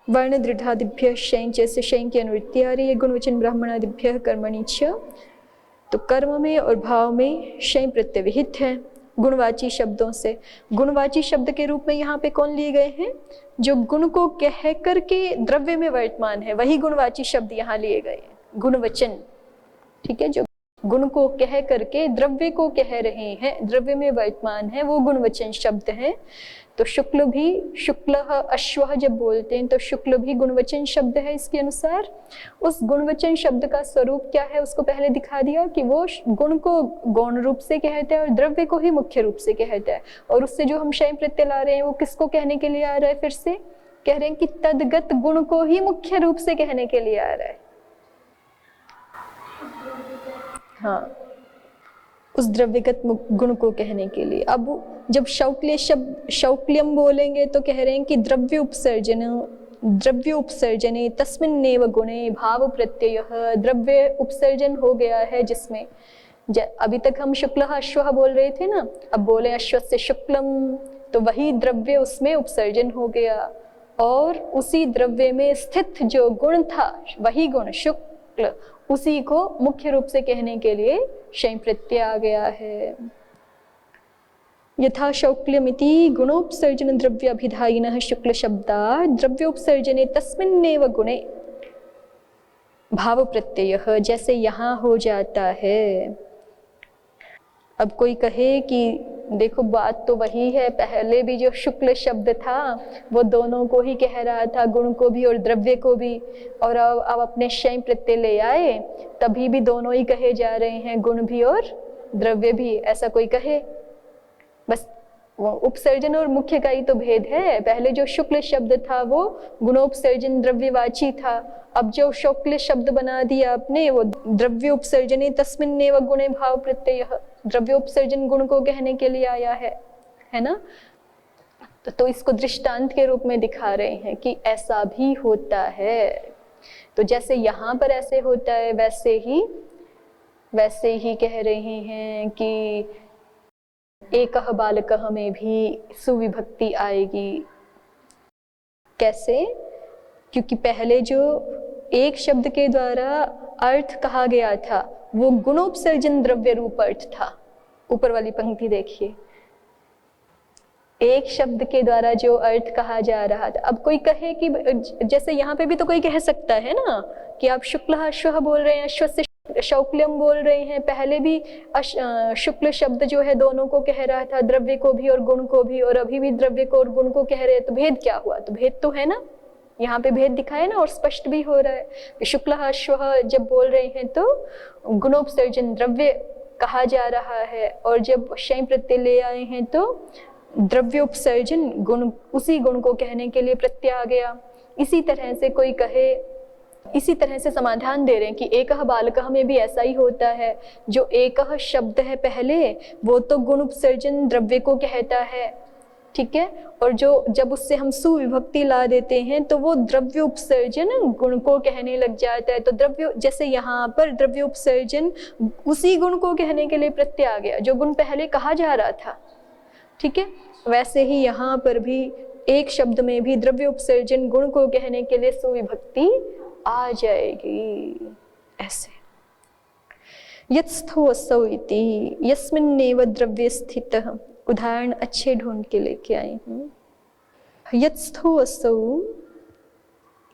वर्ण दृढ़ादिभ्य शैं जैसे शैं की अनुवृत्ति आ रही है। गुणवचन ब्राह्मणादिभ्य कर्मणि च, तो कर्म में और भाव में शैं प्रत्यय विहित है गुणवाची शब्दों से। गुणवाची शब्द के रूप में यहाँ पे कौन लिए गए हैं? जो गुण को कह करके द्रव्य में वर्तमान है, वही गुणवाची शब्द यहाँ लिए गए हैं, गुणवचन। ठीक है, जो गुण को कह करके द्रव्य को कह रहे हैं, द्रव्य में वर्तमान है, वो गुणवचन शब्द है। तो शुक्ल भी, शुक्ल अश्व जब बोलते हैं तो शुक्ल भी गुणवचन शब्द है इसके अनुसार। उस गुणवचन शब्द का स्वरूप क्या है उसको पहले दिखा दिया कि वो गुण को गौण रूप से कहता है और द्रव्य को ही मुख्य रूप से कहता है। और उससे जो हम शय प्रत्यय ला रहे हैं वो किसको कहने के लिए आ रहा है? फिर से कह रहे हैं कि तदगत गुण को ही मुख्य रूप से कहने के लिए आ रहा है। हाँ, उस द्रव्यगत गुण को कहने के लिए। अब जब शौक्ल्य शब्द शौक्ल्यम बोलेंगे तो कह रहे हैं कि द्रव्य उपसर्जने तस्मिन्नेव गुणे भाव प्रत्यय, द्रव्य उपसर्जन हो गया है जिसमें, अभी तक हम शुक्ल अश्व बोल रहे थे ना, अब बोले अश्वस्य शुक्लम, तो वही द्रव्य उसमें उपसर्जन हो गया और उसी द्रव्य में स्थित जो गुण था वही गुण शुक्ल, उसी को मुख्य रूप से कहने के लिए शय प्रत्यय आ गया है। यथा शौक्ल्यमिति गुणोपसर्जन द्रव्याभिधायिनः शुक्ल शब्दात् द्रव्योपसर्जने तस्मिन्नेव गुणे भाव प्रत्यय, जैसे यहाँ हो जाता है। अब कोई कहे कि देखो बात तो वही है, पहले भी जो शुक्ल शब्द था वो दोनों को ही कह रहा था, गुण को भी और द्रव्य को भी, और अब अपने शय प्रत्यय ले आए तभी भी दोनों ही कहे जा रहे हैं, गुण भी और द्रव्य भी। ऐसा कोई कहे? बस वो उपसर्जन और मुख्य का ही तो भेद है। पहले जो शुक्ल शब्द था वो गुणोपसर्जन द्रव्यवाची था, अब जो शुक्ल शब्द बना दिया आपने वो द्रव्य उपसर्जने तस्मिन्नेव गुणे भाव प्रत्यय, द्रव्योपसर्जन गुण को कहने के लिए आया है ना। तो इसको दृष्टांत के रूप में दिखा रहे हैं कि ऐसा भी होता है। तो जैसे यहाँ पर ऐसे होता है वैसे ही कह रहे हैं कि एकह बालकः में भी सुविभक्ति आएगी। कैसे? क्योंकि पहले जो एक शब्द के द्वारा अर्थ कहा गया था वो गुणोपसर्जन द्रव्य रूप अर्थ था। ऊपर वाली पंक्ति देखिए, एक शब्द के द्वारा जो अर्थ कहा जा रहा था। अब कोई कहे कि जैसे यहाँ पे भी तो कोई कह सकता है ना कि आप शुक्ल अश्व बोल रहे हैं, अश्व से शौक्ल्यम बोल रहे हैं, पहले भी शुक्ल शब्द जो है दोनों को कह रहा था, द्रव्य को भी और गुण को भी, और अभी भी द्रव्य को और गुण को कह रहे हैं। तो भेद क्या हुआ? तो भेद तो है ना, यहाँ पे भेद दिखाए ना, और स्पष्ट भी हो रहा है। शुक्ल अश्व जब बोल रहे हैं तो गुणोपसर्जन द्रव्य कहा जा रहा है, और जब शय प्रत्यय ले आए हैं तो द्रव्योपसर्जन गुण, उसी गुण को कहने के लिए प्रत्यय आ गया। इसी तरह से कोई कहे, इसी तरह से समाधान दे रहे हैं कि एकह बालकः में भी ऐसा ही होता है। जो एकह शब्द है पहले वो तो गुण उपसर्जन द्रव्य को कहता है, ठीक है, और जो जब उससे हम सुविभक्ति ला देते हैं तो वो द्रव्य उपसर्जन गुण को कहने लग जाता है। तो द्रव्य, जैसे यहाँ पर द्रव्य उपसर्जन उसी गुण को कहने के लिए प्रत्यय आ गया जो गुण पहले कहा जा रहा था, ठीक है। वैसे ही यहाँ पर भी एक शब्द में भी द्रव्य उपसर्जन गुण को कहने के लिए सुविभक्ति आ जाएगी। ऐसे यत्स्थो असौ इति यस्मिन्नेव द्रव्ये स्थितः, उदाहरण अच्छे ढूंढ के लेके आई हूँ। यत्स्थो असौ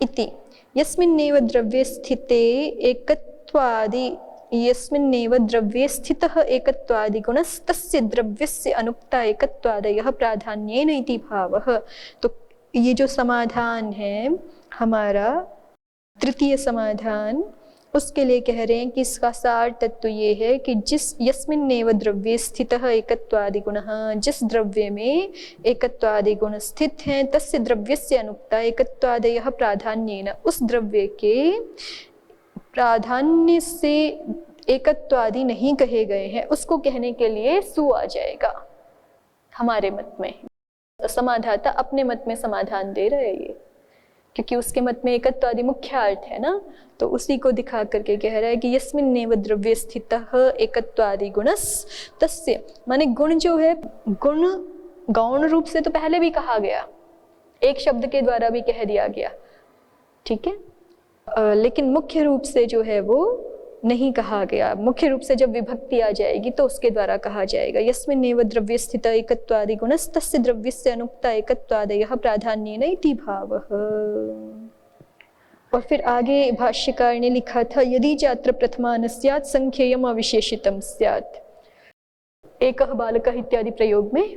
इति यस्मिन्नेव द्रव्ये स्थिते एकत्वादि, यस्मिन्नेव द्रव्ये स्थितः एकत्वादि गुणस्तस्य द्रव्यस्य अनुक्ता एकत्वादयः प्राधान्येन इति भावः। तो ये जो समाधान है हमारा तृतीय समाधान, उसके लिए कह रहे हैं कि इसका सार तत्व ये है कि जिस यस्मिन्नेव द्रव्ये स्थितः एकत्वादि गुणः, जिस द्रव्य में एकत्वादि गुण स्थित हैं, तस्य द्रव्यस्य अनुक्ता एकत्वादयः प्राधान्येन, उस द्रव्य के प्राधान्य से एकत्वादि नहीं कहे गए हैं, उसको कहने के लिए सु आ जाएगा हमारे मत में। समाधाता अपने मत में समाधान दे रहे हैं ये, क्योंकि उसके मत में एकत्वादि मुख्य अर्थ है ना, तो उसी को दिखा करके कह रहा है कि यस्मिन्नेव द्रव्ये स्थितः एकत्वादि गुणस् तस्य, माने गुण जो है, गुण गौण रूप से तो पहले भी कहा गया, एक शब्द के द्वारा भी कह दिया गया, ठीक है। लेकिन मुख्य रूप से जो है वो नहीं कहा गया। मुख्य रूप से जब विभक्ति आ जाएगी तो उसके द्वारा कहा जाएगा। यस्मिन्नेव द्रव्ये स्थित एकत्वादि गुणस्तस्य द्रव्यस्य अनुक्ता एकत्वादयः प्राधान्येन इति भावः। और फिर आगे भाष्यकार ने लिखा था, यदि चात्र प्रथमा न स्यात् संख्येयम् अविशेषितं स्यात्। एकः बालकः इत्यादि प्रयोग में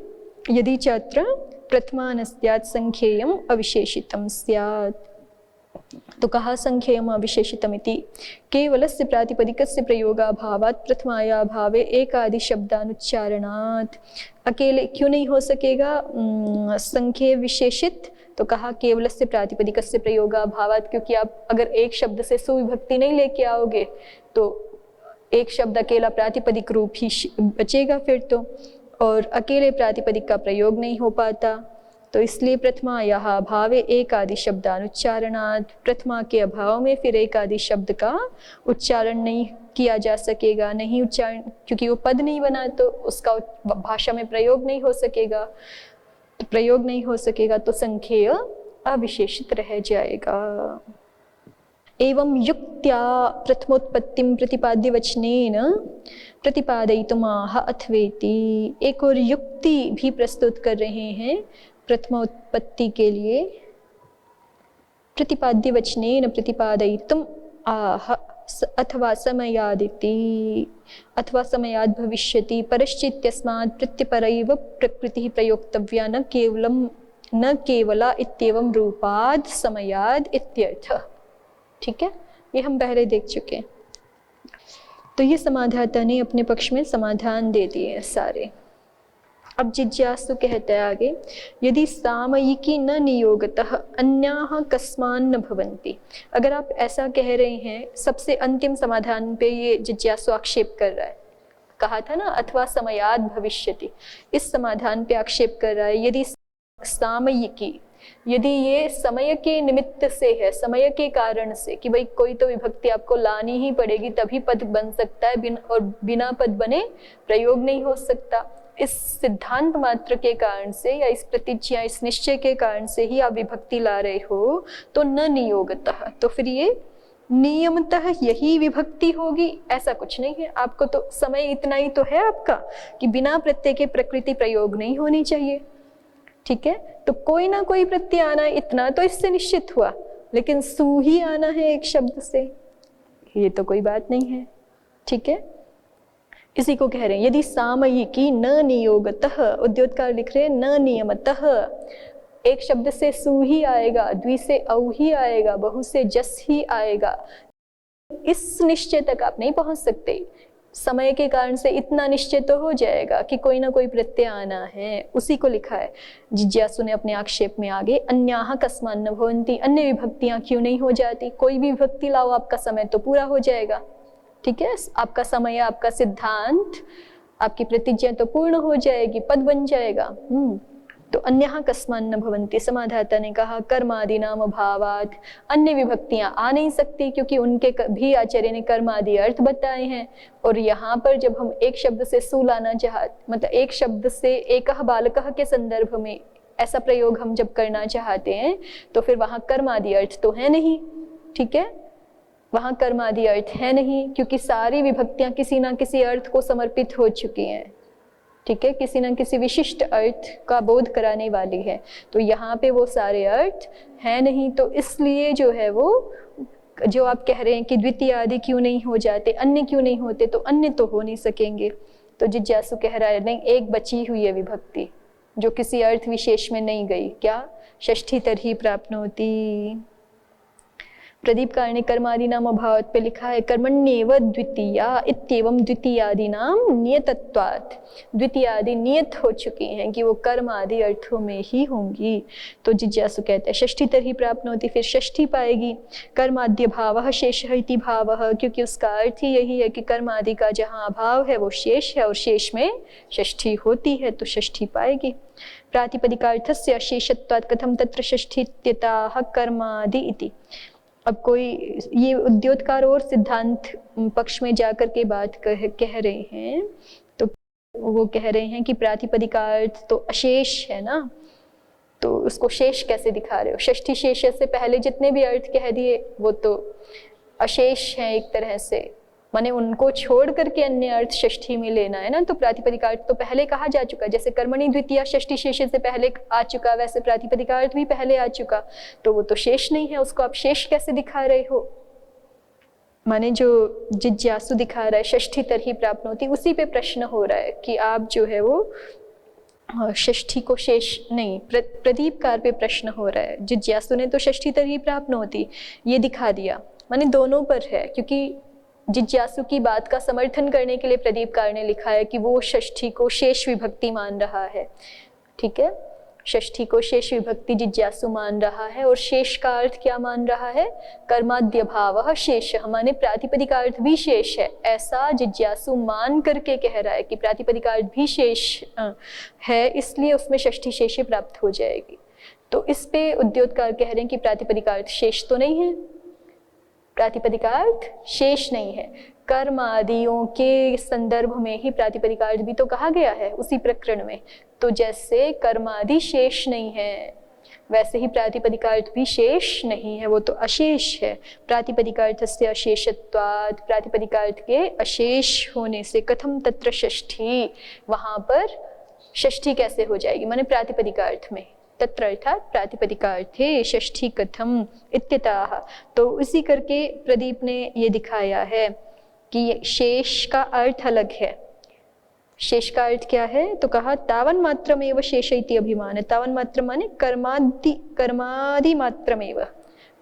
यदि चात्र प्रथमा न स्यात् संख्येयम् अविशेषितं स्यात्, तो कहा संख्येयम् अविशेषितमिति केवलस्य प्रातिपदिकस्य प्रयोगाभावात् प्रथमाया भावे एकादि शब्दानुच्चारणात्। अकेले क्यों नहीं हो सकेगा संख्येय विशेषित? तो कहा केवलस्य प्रातिपदिकस्य प्रयोगाभावात्, क्योंकि आप अगर एक शब्द से सुविभक्ति नहीं लेके आओगे तो एक शब्द अकेला प्रातिपदिक रूप ही बचेगा फिर तो, और अकेले प्रातिपदिक का प्रयोग नहीं हो पाता। तो इसलिए प्रथमा यह भावे एक आदि शब्दानुच्चारणात्, प्रथमा के अभाव में फिर एक आदि शब्द का उच्चारण नहीं किया जा सकेगा, नहीं उच्चारण, क्योंकि वो पद नहीं बना तो उसका भाषा में प्रयोग नहीं हो सकेगा, तो प्रयोग नहीं हो सकेगा तो संख्येय अविशेषित रह जाएगा। एवं युक्त्या प्रथमोत्पत्तिं प्रतिपाद्य वचनेन प्रतिपादयितुमाह अथवेति। एक और युक्ति भी प्रस्तुत कर रहे हैं प्रथमोत्पत्ति के लिए। प्रतिपाद्य वचनेन प्रतिपादयितुम आह अथवा समयादिति, अथवा समयाद् भविष्यति, परश्चित्यस्मात् प्रत्यपरैव प्रकृतिः प्रयोक्तव्या न केवला इत्येवं रूपाद् समयाद् इत्यर्थः। ठीक है, ये हम पहले देख चुके हैं। तो ये समाधाता ने अपने पक्ष में समाधान दे दिए सारे। अब जिज्ञासु कहता है आगे, यदि सामयिकी न नियोगतः अन्याः कस्मान् न भवन्ति। अगर आप ऐसा कह रहे हैं, सबसे अंतिम समाधान पे ये जिज्ञासु आक्षेप कर रहा है। कहा था ना अथवा समयाद् भविष्यति, इस समाधान पे आक्षेप कर रहा है। यदि सामयिकी, यदि ये समय के निमित्त से है, समय के कारण से, कि भाई कोई तो विभक्ति आपको लानी ही पड़ेगी तभी पद बन सकता है, और बिना पद बने प्रयोग नहीं हो सकता, इस सिद्धांत मात्र के कारण से या इस प्रतिज्ञा, इस निश्चय के कारण से ही आप विभक्ति ला रहे हो, तो न नियोगतः, तो फिर ये नियमतः यही विभक्ति होगी, ऐसा कुछ नहीं है। आपको तो समय इतना ही तो है आपका कि बिना प्रत्यय के प्रकृति प्रयोग नहीं होनी चाहिए। ठीक है, तो कोई ना कोई प्रत्यय आना, इतना तो इससे निश्चित हुआ, लेकिन सु ही आना है एक शब्द से, ये तो कोई बात नहीं है। ठीक है, इसी को कह रहे हैं, यदि सामयिकी न नियोगतः, उद्योतकार लिख रहे हैं न नियमतः, एक शब्द से सु ही आएगा, द्वि से औ ही आएगा, बहु से जस ही आएगा, इस निश्चय तक आप नहीं पहुंच सकते। समय के कारण से इतना निश्चय तो हो जाएगा कि कोई ना कोई प्रत्यय आना है, उसी को लिखा है। जिज्ञासु ने अपने आक्षेप में आगे अन्याः कस्मान् न भवन्ति, अन्य विभक्तियां क्यों नहीं हो जाती? कोई भी विभक्ति लाओ, आपका समय तो पूरा हो जाएगा। ठीक है, आपका समय, आपका सिद्धांत, आपकी प्रतिज्ञा तो पूर्ण हो जाएगी, पद बन जाएगा। तो अन्यः कस्मान् न भवन्ति, समाधाता ने कहा कर्मादि नाम अभावात्, अन्य विभक्तियां आ नहीं सकती क्योंकि उनके भी आचार्य ने कर्मादि अर्थ बताए हैं। और यहाँ पर जब हम एक शब्द से सु लाना मतलब एक शब्द से एकः बालकः के संदर्भ में ऐसा प्रयोग हम जब करना चाहते हैं तो फिर वहाँ कर्मादि अर्थ तो है नहीं। ठीक है, वहाँ कर्मादि अर्थ है नहीं, क्योंकि सारी विभक्तियां किसी ना किसी अर्थ को समर्पित हो चुकी हैं। ठीक है, किसी न किसी विशिष्ट अर्थ का बोध कराने वाली है, तो यहाँ पे वो सारे अर्थ हैं नहीं। तो इसलिए जो है वो, जो आप कह रहे हैं कि द्वितीय आदि क्यों नहीं हो जाते, अन्य क्यों नहीं होते, तो अन्य तो हो नहीं सकेंगे। तो जिज्ञासु कह रहा है नहीं, एक बची हुई है विभक्ति जो किसी अर्थ विशेष में नहीं गई, क्या? षष्ठी तरही प्राप्नोति। प्रदीपकार ने कर्मादि नाम अभावात् पे लिखा है कर्मण्येव द्वितीया इत्येवं द्वितीयादीनाम नियतत्वात्, द्वितीयादि नियत हो चुकी हैं कि वो कर्म आदि अर्थों में ही होंगी। तो जिज्ञासु कहते हैं षष्ठी तरही प्राप्नोति, फिर षष्ठी पाएगी। कर्माद्य भावः शेषः इति भावः, क्योंकि उसका अर्थ ही यही है कि कर्म आदि का जहाँ अभाव है वो शेष है और शेष में षष्ठी होती है, तो षष्ठी पाएगी। प्रातिपदिकार्थस्य अशेषत्वात् कथं तत्र षष्ठीत्यताः कर्मादि इति। अब कोई ये उद्योतकार और सिद्धांत पक्ष में जाकर के बात कह रहे हैं, तो वो कह रहे हैं कि प्रातिपदिकार्थ तो अशेष है ना, तो उसको शेष कैसे दिखा रहे हो? षष्ठी शेष से पहले जितने भी अर्थ कह दिए वो तो अशेष हैं एक तरह से, माने उनको छोड़ करके अन्य अर्थ षष्ठी में लेना है ना। तो प्रातिपदिकार्थ तो पहले कहा जा चुका, जैसे कर्मणि द्वितीया षष्ठी शेष से पहले आ चुका, वैसे प्रातिपदिकार्थ भी पहले आ चुका, तो वो तो शेष नहीं है, उसको आप शेष कैसे दिखा रहे हो? माने जो जिज्ञासु दिखा रहा है षष्ठी तरही प्राप्त होती, उसी पे प्रश्न हो रहा है कि आप जो है वो षष्ठी को शेष नहीं, प्रदीपकार पे प्रश्न हो रहा है। जिज्ञासु ने तो षष्ठी तरही प्राप्त होती ये दिखा दिया, माने दोनों पर है, क्योंकि जिज्ञासु की बात का समर्थन करने के लिए प्रदीपकार ने लिखा है कि वो षष्ठी को शेष विभक्ति मान रहा है। ठीक है, षष्ठी को शेष विभक्ति जिज्ञासु मान रहा है, और शेष का अर्थ क्या मान रहा है? कर्माद्य भाव शेष, माने प्रातिपदिकार्थ भी शेष है, ऐसा जिज्ञासु मान करके कह रहा है कि प्रातिपदिकार्थ भी शेष है, इसलिए उसमें षष्ठी शेष प्राप्त हो जाएगी। तो इस पे उद्योतकार कह रहे हैं कि प्रातिपदिकार्थ शेष तो नहीं है, प्रातिपदिकार्थ शेष नहीं है। कर्म आदियों के संदर्भ में ही प्रातिपदिकार्थ भी तो कहा गया है उसी प्रकरण में, तो जैसे कर्मादि शेष नहीं है वैसे ही प्रातिपदिकार्थ भी शेष नहीं है, वो तो अशेष है। प्रातिपदिकार्थस्य अशेषत्वात्, प्रातिपदिकार्थ के अशेष होने से कथम तत्र षष्ठी, वहां पर षष्ठी कैसे हो जाएगी? माने प्रातिपदिकार्थ में, तत्र अर्थात प्रातिपदिकार्थे षष्ठी कथम इत्यतः। तो इसी करके प्रदीप ने ये दिखाया है कि शेष का अर्थ अलग है। शेष का अर्थ क्या है? तो कहा तावन मात्रमेव शेष इति अभिमान। तावन मात्र माने कर्मादि मात्रमेव,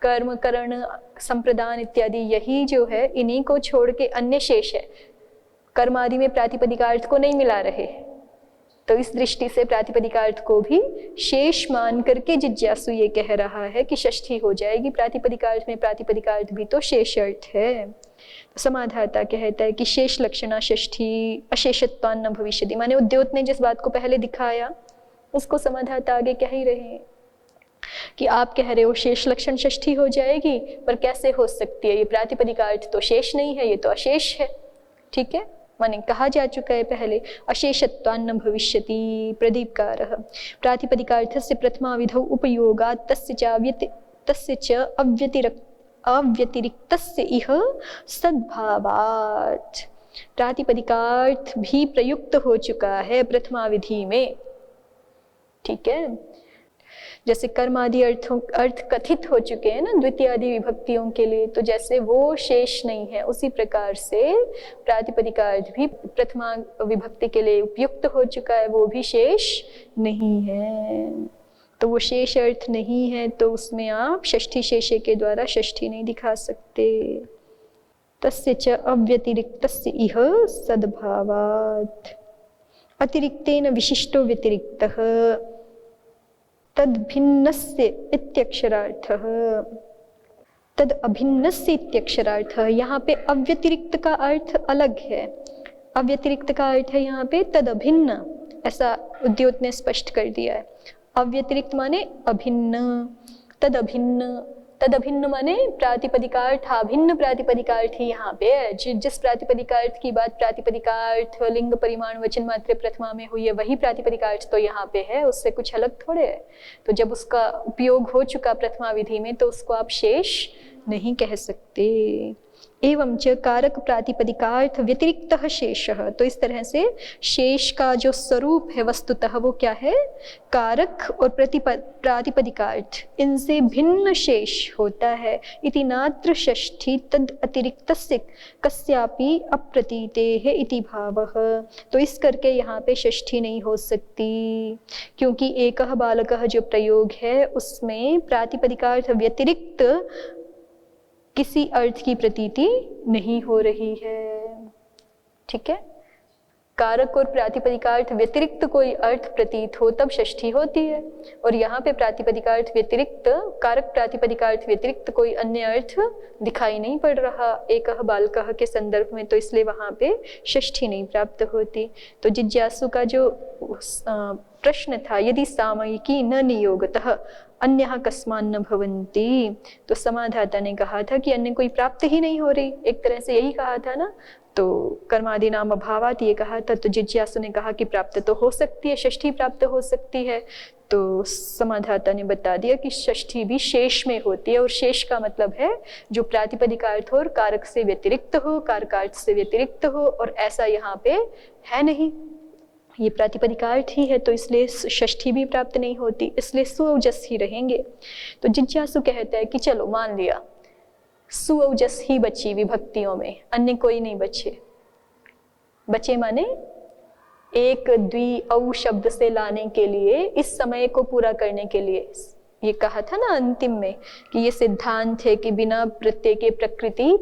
कर्म करण संप्रदान इत्यादि यही जो है, इन्हीं को छोड़ के अन्य शेष है। कर्मादि में प्रातिपदिकार्थ को नहीं मिला रहे, तो इस दृष्टि से प्रातिपदिकार्थ को भी शेष मान करके जिज्ञासु ये कह रहा है कि षष्ठी हो जाएगी प्रातिपदिकार्थ में, प्रातिपदिकार्थ भी तो शेष अर्थ है। तो समाधाता कहता है कि शेष लक्षणा षष्ठी अशेषत्वान न भविष्यति, माने उद्योत ने जिस बात को पहले दिखाया उसको समाधाता आगे कह ही रहे हैं कि आप कह रहे हो शेष लक्षण षष्ठी हो जाएगी, पर कैसे हो सकती है? ये प्रातिपदिकार्थ तो शेष नहीं है, ये तो अशेष है। ठीक है, माने कहा जा चुका है पहले, अशेषत्वान्न भविष्यति। प्रदीपकारः प्रातिपदिकार्थस्य प्रथमाविधौ उपयोगात् तस्य च अव्यतिरिक्तस्य इह सद्भावात्। प्रातिपदिकार्थ भी प्रयुक्त हो चुका है प्रथमाविधि में। ठीक है, जैसे कर्मादि अर्थ कथित हो चुके हैं ना द्वितीय आदि विभक्तियों के लिए, तो जैसे वो शेष नहीं है, उसी प्रकार से प्रातिपदिकार्थ भी प्रथमा विभक्ति के लिए उपयुक्त हो चुका है, वो भी शेष नहीं है। तो वो शेष अर्थ नहीं है, तो उसमें आप षष्ठी शेषे के द्वारा षष्ठी नहीं दिखा सकते। तस्य च अव्यतिरिक्तस्य इह सद्भावात्। अतिरिक्तेन विशिष्टो व्यतिरिक्तः तद भिन्नस्य इत्यक्षरार्थः। तद अभिन्नस्य इत्यक्षरार्थः, यहाँ पे अव्यतिरिक्त का अर्थ अलग है। अव्यतिरिक्त का अर्थ है यहाँ पे तद अभिन्न, ऐसा उद्योत ने स्पष्ट कर दिया है। अव्यतिरिक्त माने अभिन्न, तद अभिन्न, तद अभिन्न माने प्रातिपदिकार्थ अभिन्न प्रातिपदिकार्थ ही यहाँ पे है। जिस प्रातिपदिकार्थ की बात प्रातिपदिकार्थ लिंग परिमाण वचन मात्र प्रथमा में हुई है, वही प्रातिपदिकार्थ तो यहाँ पे है, उससे कुछ अलग थोड़े है। तो जब उसका उपयोग हो चुका प्रथमा विधि में, तो उसको आप शेष नहीं कह सकते। एवं च कारक प्रातिपदिकार्थ व्यतिरिक्तः शेषः। तो इस तरह से शेष का जो स्वरूप है वस्तुतः वो क्या है? कारक और प्रातिपदिकार्थ, इनसे भिन्न शेष होता है। इति नात्र षष्ठी तद अतिरिक्तस्य कस्यापि अप्रतीतेः इति भावः। तो इस करके यहाँ पे षष्ठी नहीं हो सकती, क्योंकि एकः बालकः जो प्रयोग है उसमें प्रातिपदिकार्थ व्यतिरिक्त किसी अर्थ की प्रतीति नहीं हो रही है। ठीक है, कारक और प्रातिपदिकार्थ व्यतिरिक्त कोई अर्थ प्रतीत हो तब षष्ठी होती है, और यहाँ पे प्रातिपदिकार्थ व्यतिरिक्त, कारक प्रातिपदिकार्थ व्यतिरिक्त कोई अन्य अर्थ दिखाई नहीं पड़ रहा एकह बालकः के संदर्भ में, तो इसलिए वहाँ पे षष्ठी नहीं प्राप्त होती। तो जिज्ञासु का जो प्रश्न था, यदि सामयिकी न नियोगतः अन्यः कस्मान्न भवन्ति, तो समाधाता ने कहा था कि अन्य कोई प्राप्त ही नहीं हो रही, एक तरह से यही कहा था ना। तो कर्मादि नाम अभावात ये कहा था, तो जिज्ञासु ने कहा कि प्राप्त तो हो सकती है, षष्ठी प्राप्त हो सकती है। तो समाधाता ने बता दिया कि षष्ठी भी शेष में होती है, और शेष का मतलब है जो प्रातिपदिकार्थ हो और कारक से व्यतिरिक्त हो, कारकार्थ से व्यतिरिक्त हो, और ऐसा यहाँ पे है नहीं, ये प्रातिपदिकार्थ ही है, तो इसलिए षष्ठी भी प्राप्त नहीं होती, इसलिए सुअवजस ही रहेंगे। तो जिज्ञासु कहता है कि चलो मान लिया सुअवजस ही बची विभक्तियों में, अन्य कोई नहीं बचे। बचे माने एक द्वि औ शब्द से लाने के लिए, इस समय को पूरा करने के लिए, ये कहा था ना अंतिम में कि ये सिद्धांत है कि बिना प्रत्यय के प्रकृति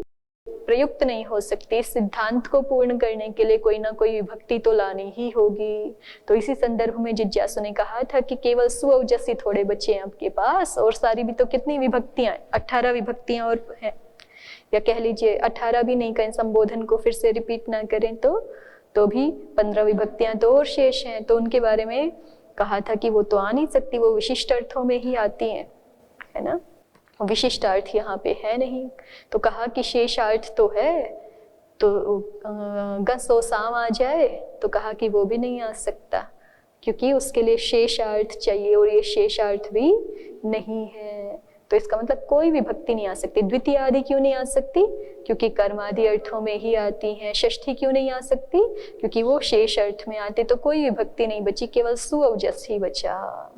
प्रयुक्त नहीं हो सकती। इस सिद्धांत को पूर्ण करने के लिए कोई ना कोई विभक्ति तो लानी ही होगी। तो इसी संदर्भ में जिज्ञासु ने कहा था कि केवल सुअवजसी थोड़े बच्चे हैं आपके पास, और सारी भी तो कितनी विभक्तियां, 18 विभक्तियां और हैं, या कह लीजिए 18 भी नहीं, कहीं संबोधन को फिर से रिपीट ना करें तो भी 15 विभक्तियां तो और शेष हैं। तो उनके बारे में कहा था कि वो तो आ नहीं सकती, वो विशिष्ट अर्थों में ही आती हैं, है ना, विशिष्ट अर्थ यहाँ पे है नहीं। तो कहा कि शेषार्थ तो है, तो गसो साम आ जाए, तो कहा कि वो भी नहीं आ सकता, क्योंकि उसके लिए शेषार्थ चाहिए, और ये शेषार्थ भी नहीं है। तो इसका मतलब कोई विभक्ति नहीं आ सकती। द्वितीय आदि क्यों नहीं आ सकती? क्योंकि कर्मादि अर्थों में ही आती हैं। षष्ठी क्यों नहीं आ सकती? क्योंकि वो शेष अर्थ में आते। तो कोई विभक्ति नहीं बची, केवल सुअवजस ही बचा।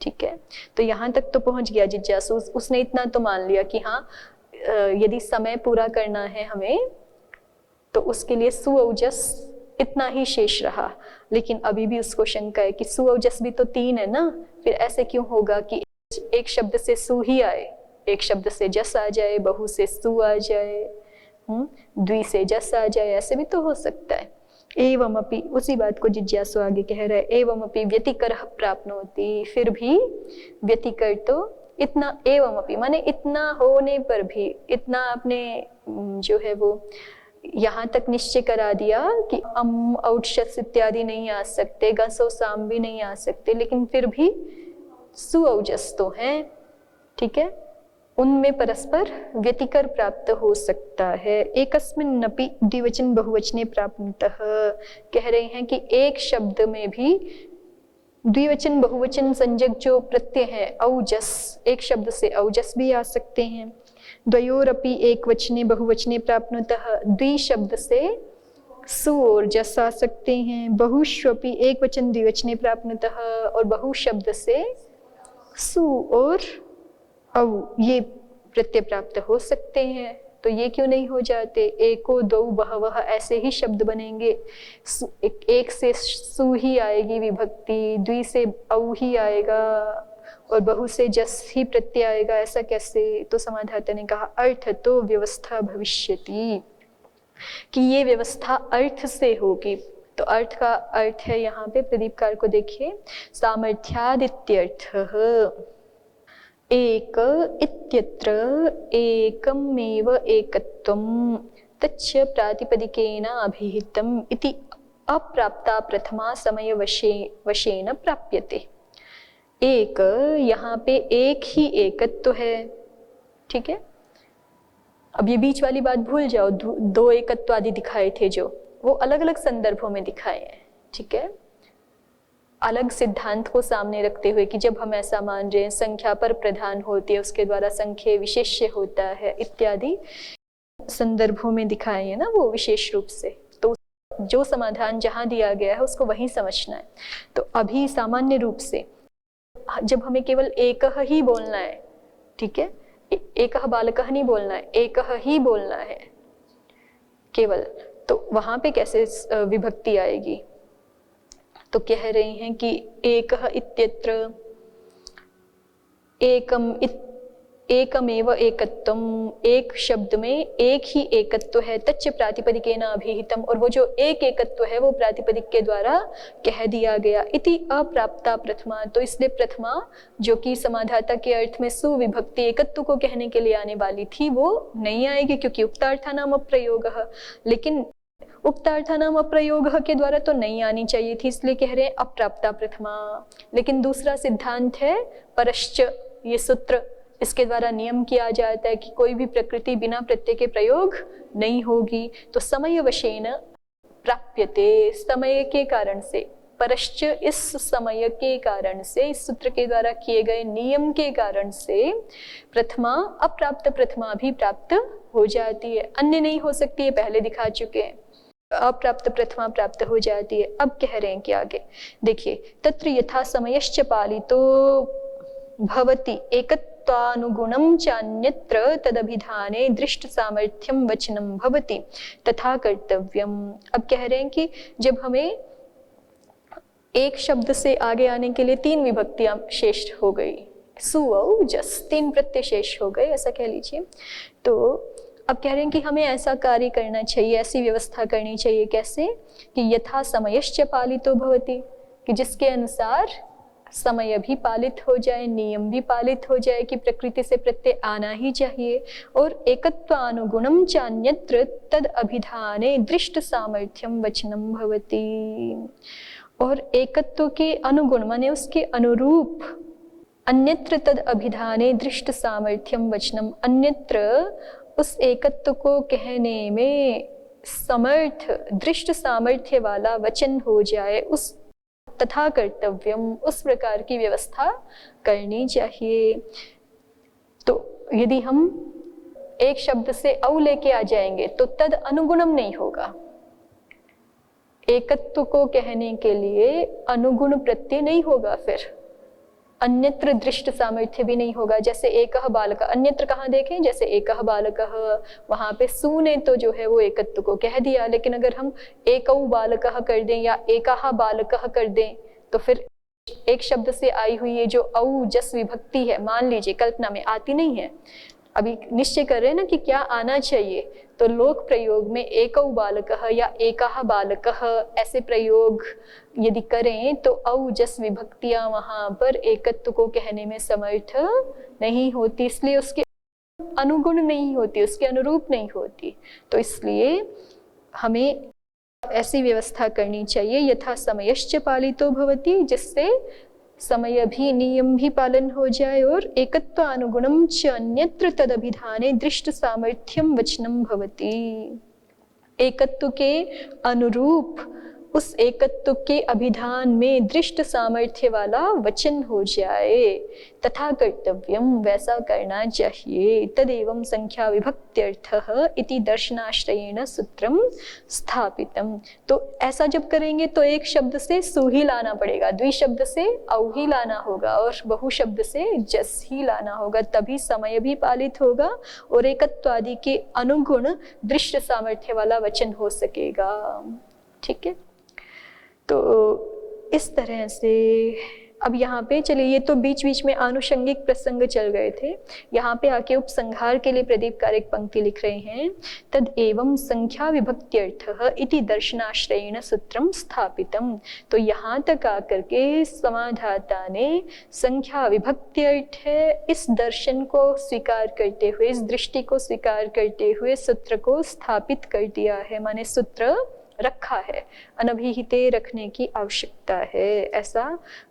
ठीक है, तो यहाँ तक तो पहुंच गया जिज्ञासु। उसने इतना तो मान लिया कि हाँ, यदि समय पूरा करना है हमें तो उसके लिए सुअवजस इतना ही शेष रहा। लेकिन अभी भी उसको शंका है कि सुअवजस भी तो 3 है ना, फिर ऐसे क्यों होगा कि एक शब्द से सु ही आए, एक शब्द से जस आ जाए, बहु से सु आ जाए, द्वि से जस आ जाए, ऐसे भी तो हो सकता है। एवमपि, उसी बात को जिज्ञासु आगे कह रहा है, एवमपि व्यतिकरः प्राप्नोति, फिर भी व्यतिकर तो इतना, एवमपि माने इतना होने पर भी, इतना आपने जो है वो यहाँ तक निश्चय करा दिया कि अम औक्षस इत्यादि नहीं आ सकते, गसो साम भी नहीं आ सकते, लेकिन फिर भी सुअवजस तो है। ठीक है, उनमें परस्पर व्यतिकर प्राप्त हो सकता है। एकस्मिन्नपि द्विवचन बहुवचने प्राप्तः, कह रहे हैं कि एक शब्द में भी द्विवचन बहुवचन संज्ञक जो प्रत्यय है औजस, एक शब्द से औजस भी आ सकते हैं। द्वयोरपि एक वचने बहुवचने प्राप्तः, द्वि शब्द से सु और जस आ सकते हैं। बहुष्वपि एक वचन द्विवचने प्राप्तः, और बहु शब्द से सु और औ ये प्रत्यय प्राप्त हो सकते हैं। तो ये क्यों नहीं हो जाते? एको दो बहवह ऐसे ही शब्द बनेंगे। एक से सु ही आएगी विभक्ति, द्वि से औ ही आएगा, और बहु से जस ही प्रत्यय आएगा, ऐसा कैसे? तो समाधाता ने कहा अर्थ तो व्यवस्था भविष्यति, कि ये व्यवस्था अर्थ से होगी। तो अर्थ का अर्थ है यहाँ पे, प्रदीपकार को देखिए, सामर्थ्यादित्यर्थः, एक इत्यत्र एकमेव एकत्वं तच्च प्रातिपदिकेन अभिहितम् इति अप्राप्ता प्रथमा समय वशेन प्राप्यते। एक, यहाँ पे एक ही एकत्व है। ठीक है, अब ये बीच वाली बात भूल जाओ, दो एकत्व आदि दिखाए थे जो, वो अलग अलग संदर्भों में दिखाए हैं। ठीक है, अलग सिद्धांत को सामने रखते हुए कि जब हम ऐसा मान रहे हैं संख्या पर प्रधान होती है, उसके द्वारा संख्या विशेष्य होता है इत्यादि संदर्भों में दिखाए हैं ना वो विशेष रूप से। तो जो समाधान जहां दिया गया है उसको वहीं समझना है। तो अभी सामान्य रूप से जब हमें केवल एक ही बोलना है, ठीक है, एक बालक नहीं बोलना है, एक ही बोलना है केवल, तो वहां पे कैसे विभक्ति आएगी? तो कह रहे हैं कि एक इत्यत्र एकमेव एकत्वम, एक शब्द में एक ही एकत्व है, तच्च प्रातिपदिकेन अभिहितम, और वो जो एक एकत्व है वो प्रातिपदिक के द्वारा कह दिया गया। इति अप्राप्ता प्रथमा, तो इसलिए प्रथमा जो कि समाधाता के अर्थ में सुविभक्ति एकत्व को कहने के लिए आने वाली थी वो नहीं आएगी, क्योंकि उक्तार्थानाम अप्रयोगः, लेकिन उक्तार्थानाम अप्रयोग के द्वारा तो नहीं आनी चाहिए थी, इसलिए कह रहे हैं अप्राप्ता प्रथमा। लेकिन दूसरा सिद्धांत है परश्च, ये सूत्र, इसके द्वारा नियम किया जाता है कि कोई भी प्रकृति बिना प्रत्यय के प्रयोग नहीं होगी। तो समय वशेन प्राप्यते, समय के कारण से परश्च इस समय के कारण से, इस सूत्र के द्वारा किए गए नियम के कारण से प्रथमा अप्राप्त प्रथमा भी प्राप्त हो जाती है, अन्य नहीं हो सकती है, पहले दिखा चुके हैं। अप्राप्त प्रथमा प्राप्त हो जाती है। अब कह रहे हैं कि आगे देखिए, तत्र यथा समयश्च पालितो भवति एकत्वानुगुणं चान्यत्र तदभिधाने दृष्ट सामर्थ्यम वचनम भवति तथा कर्तव्यम। अब कह रहे हैं कि जब हमें एक शब्द से आगे आने के लिए 3 विभक्तियां शेष हो गई, सु औ जस 3 प्रत्यय शेष हो गए, ऐसा कह लीजिए। तो अब कह रहे हैं कि हमें ऐसा कार्य करना चाहिए, ऐसी व्यवस्था करनी चाहिए। कैसे? कि यथा समयश्च पालितो भवति, कि जिसके अनुसार समय भी पालित हो जाए, नियम भी पालित हो जाए, कि प्रकृति से प्रत्यय आना ही चाहिए। और एकत्वानुगुणं चान्यत्र तद अभिधाने दृष्ट सामर्थ्यम वचनम भवति। और एकत्व के अनुगुण माने उसके अनुरूप, अन्यत्र तद अभिधाने दृष्ट सामर्थ्यम वचनम, अन्यत्र उस एकत्व को कहने में समर्थ, दृष्ट सामर्थ्य वाला वचन हो जाए, उस तथा कर्तव्यम, उस प्रकार की व्यवस्था करनी चाहिए। तो यदि हम एक शब्द से औ लेके आ जाएंगे तो तद अनुगुणम नहीं होगा। एकत्व को कहने के लिए अनुगुण प्रत्यय नहीं होगा, फिर अन्यत्र दृष्ट सामर्थ्य भी नहीं होगा। जैसे एकह बालकः, अन्यत्र कहाँ देखें, जैसे एकह बालकः, वहां पे सु ने तो जो है वो एकत्व को कह दिया, लेकिन अगर हम एकौ बालकः कर दें या एकाहा बालकः कर दें तो फिर एक शब्द से आई हुई ये जो औ जस विभक्ति है, मान लीजिए कल्पना में आती नहीं है, अभी निश्चय कर रहे हैं ना कि क्या आना चाहिए, तो लोक प्रयोग में एकौ बालकः या एकाहा बालकः ऐसे प्रयोग यदि करें तो औ जस विभक्तियां वहां पर एकत्व को कहने में समर्थ नहीं होती, इसलिए उसके अनुगुण नहीं होती, उसके अनुरूप नहीं होती। तो इसलिए हमें ऐसी व्यवस्था करनी चाहिए, यथा समयश्च पालितो भवति, जिससे समय भी, नियम भी पालन हो जाए, और एकत्व अनुगुणम च अन्यत्र तदभिधाने दृष्ट सामर्थ्यम वचनम भवति। एकत्व के अनुरूप, उस एकत्व के अभिधान में दृष्ट सामर्थ्य वाला वचन हो जाए, तथा कर्तव्यम, वैसा करना चाहिए। तदेवं संख्या विभक्त्यर्थः इति दर्शनाश्रयेण सूत्रम स्थापितम। तो ऐसा जब करेंगे तो एक शब्द से सु ही लाना पड़ेगा, द्विशब्द से औ ही लाना होगा, और बहुशब्द से जस ही लाना होगा, तभी समय भी पालित होगा और एकत्व आदि के अनुगुण दृष्ट सामर्थ्य वाला वचन हो सकेगा। ठीक है, तो इस तरह से अब यहाँ पे चलिए, ये तो बीच बीच में आनुषंगिक प्रसंग चल गए थे, यहाँ पे आके उपसंहार के लिए प्रदीप कारक पंक्ति लिख रहे हैं। तद एवं संख्या विभक्त्यर्थः इति दर्शनाश्रयेण सूत्रम स्थापितम। तो यहाँ तक आकर के समाधाता ने संख्या विभक्त्यर्थ है इस दर्शन को स्वीकार करते हुए, इस दृष्टि को स्वीकार करते हुए सूत्र को स्थापित कर दिया है, माने सूत्र रखा है, अनभिहिते रखने की आवश्यकता है, ऐसा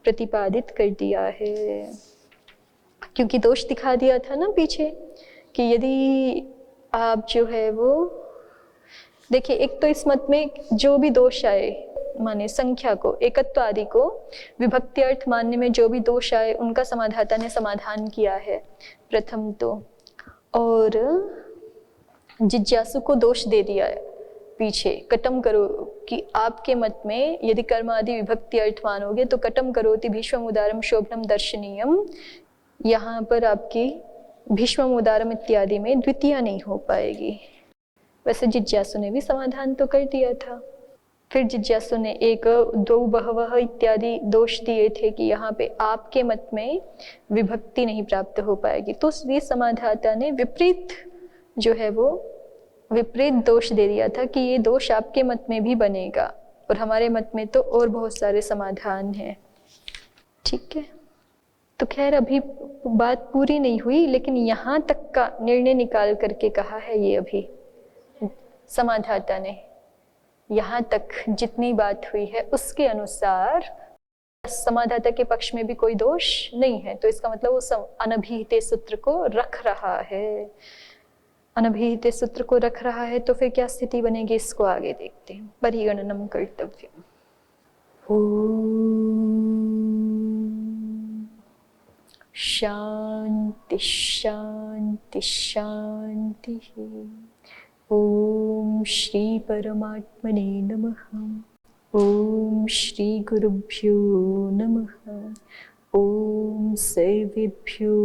प्रतिपादित कर दिया है। क्योंकि दोष दिखा दिया था ना पीछे कि यदि आप जो है वो देखिए, एक तो इस मत में जो भी दोष आए, माने संख्या को, एकत्व आदि को विभक्ति अर्थ मानने में जो भी दोष आए उनका समाधाता ने समाधान किया है प्रथम तो, और जिज्ञासु को दोष दे दिया है पीछे, कटम करो, कि आपके मत में यदि कर्म आदि विभक्ति अर्थ मानोगे तो कटम करोति भीष्मम उदारम शोभनम दर्शनीयम, यहाँ पर आपकी भीष्मम उदारम इत्यादि में द्वितीय नहीं हो पाएगी। वैसे जिज्ञासु ने भी समाधान तो कर दिया था। फिर जिज्ञासु ने एक दो बहवह इत्यादि दोष दिए थे कि यहाँ पे आपके मत में विभक्ति नहीं प्राप्त हो पाएगी, तो इसलिए समाधाता ने विपरीत जो है वो विपरीत दोष दे दिया था कि ये दोष आपके मत में भी बनेगा, और हमारे मत में तो और बहुत सारे समाधान हैं। ठीक है, तो खैर अभी बात पूरी नहीं हुई, लेकिन यहाँ तक का निर्णय निकाल करके कहा है ये अभी समाधाता ने। यहाँ तक जितनी बात हुई है उसके अनुसार समाधाता के पक्ष में भी कोई दोष नहीं है, तो इसका मतलब वो अनभिहिते सूत्र को रख रहा है। अनभिहिते सूत्र को रख रहा है तो फिर क्या स्थिति बनेगी, इसको आगे देखते हैं। परिगणनम कर्तव्यम। ओम शांति शांति शांति। ओम श्री परमात्मने नमः। ओम श्री गुरुभ्यो नमः। ओम सर्वेभ्यो